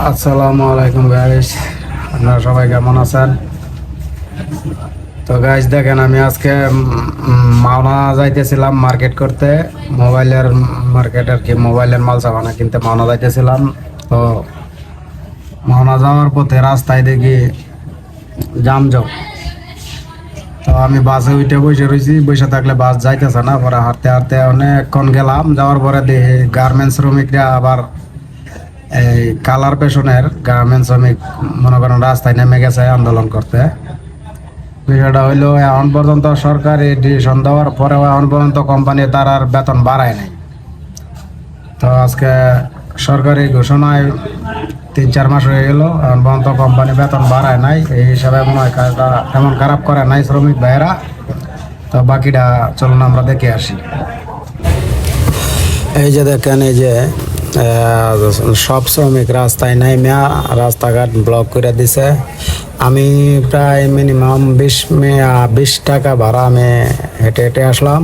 আসসালামু আলাইকুম গাইস, আপনারা সবাই কেমন আছেন? তো গাইস দেখেন, আমি আজকে মাওনা যাইতেছিলাম মার্কেট করতে, মোবাইলের মার্কেট আর কি, মোবাইলের মাল সামানা কিনতে মাওনা যাইতেছিলাম। তো মাওনা যাওয়ার পথে রাস্তায় দেখি জামজট। তো আমি বাসে উঠে বসে রয়েছি, বসে থাকলে বাস যাইতেছে না। পরে হাঁটতে হাঁটতে অনেকক্ষণ গেলাম, যাওয়ার পরে দেখি গার্মেন্টস শ্রমিকরা আবার এই কালার পেশনের গার্মেন্টস শ্রমিক মনে করেন রাস্তায় নেমে গেছে আন্দোলন করতে। বিষয়টা হইলো, এখন পর্যন্ত সরকারি ডিসিশন দেওয়ার পরেও এখন পর্যন্ত কোম্পানি তার আর বেতন বাড়ায় নাই। তো আজকে সরকারি ঘোষণায় 3-4 মাস হয়ে গেল, এখন পর্যন্ত কোম্পানি বেতন বাড়ায় নাই। এই হিসাবে মনে হয় কাজটা তেমন খারাপ করে নাই শ্রমিক ভাইয়েরা। তো বাকিটা চলুন আমরা দেখে আসি। এই যে দেখেন, এই যে সব শ্রমিক রাস্তায় নাইমা রাস্তাঘাট ব্লক করে দিছে। আমি প্রায় মিনিমাম 20 টাকা ভাড়া আমি হেঁটে হেঁটে আসলাম।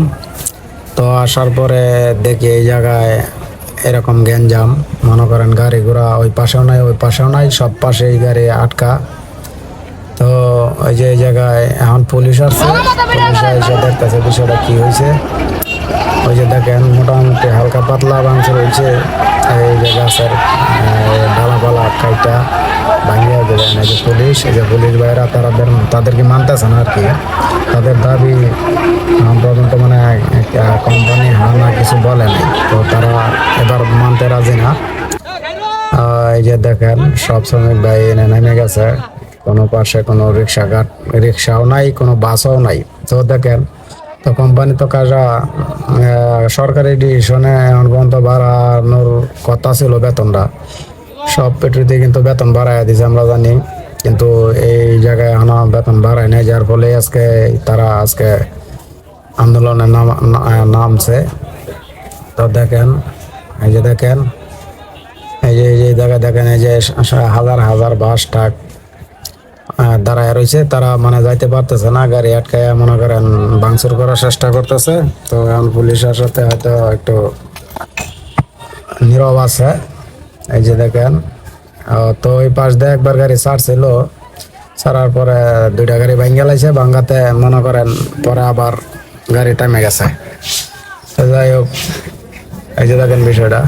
তো আসার পরে দেখি এই জায়গায় এরকম গ্যাঞ্জাম, মনে করেন গাড়ি ঘোড়া ওই পাশেও নাই ওই পাশেও নাই, সব পাশেই গাড়ি আটকা। তো ওই যে এই জায়গায় এখন পুলিশ আসছে, পুলিশ এসে দেখতেছে বিষয়টা কি হয়েছে। ওই যে দেখেন মোটামুটি হালকা পাতলা ভাঙচুর হয়েছে। এই যে গাছের ডালাপালা কাইটা ভাঙিয়ে দেবেন। এই যে পুলিশ, এই যে পুলিশ ভাইরা তাদেরকে মানতেছে না আর কি। তাদের দাবি পর্যন্ত মানে কোম্পানি না কিছু বলে নাই, তো তারা এবার মানতে রাজি না। এই যে দেখেন সব শ্রমিক ভাই এনে নেমে গেছে, কোনো পাশে কোনো রিক্সাও নাই, কোনো বাসও নাই। তো দেখেন, তো কোম্পানি তো কাজা সরকারি ডিসিশনে এখন পর্যন্ত বাড়ানোর কথা ছিল বেতনটা, সব পেট্রোতে কিন্তু বেতন বাড়াই দিয়েছে আমরা জানি, কিন্তু এই জায়গায় এখন বেতন বাড়ায় নাই, যার ফলে তারা আজকে আন্দোলনে নামছে। তো দেখেন, এই যে দেখেন, এই যে জায়গায় দেখেন, এই যে হাজার হাজার বাস ট্রাক দাঁড়ায় রয়েছে, তারা মানে যাইতে পারতেছে না, গাড়ি আটকায় মনে করেন ভাঙচুর করার চেষ্টা করতেছে। তো এখন পুলিশের সাথে হয়তো একটু নীরব আছে। এই যে দেখেন, তো ওই পাশ দিয়ে একবার গাড়ি ছাড়ছিল, ছাড়ার পরে 2টা গাড়ি ভাঙ্গে লাইছে, ভাঙ্গাতে মনে করেন পরে আবার গাড়ি টাইমে গেছে। তো যাই হোক, এই যে দেখেন বিষয়টা।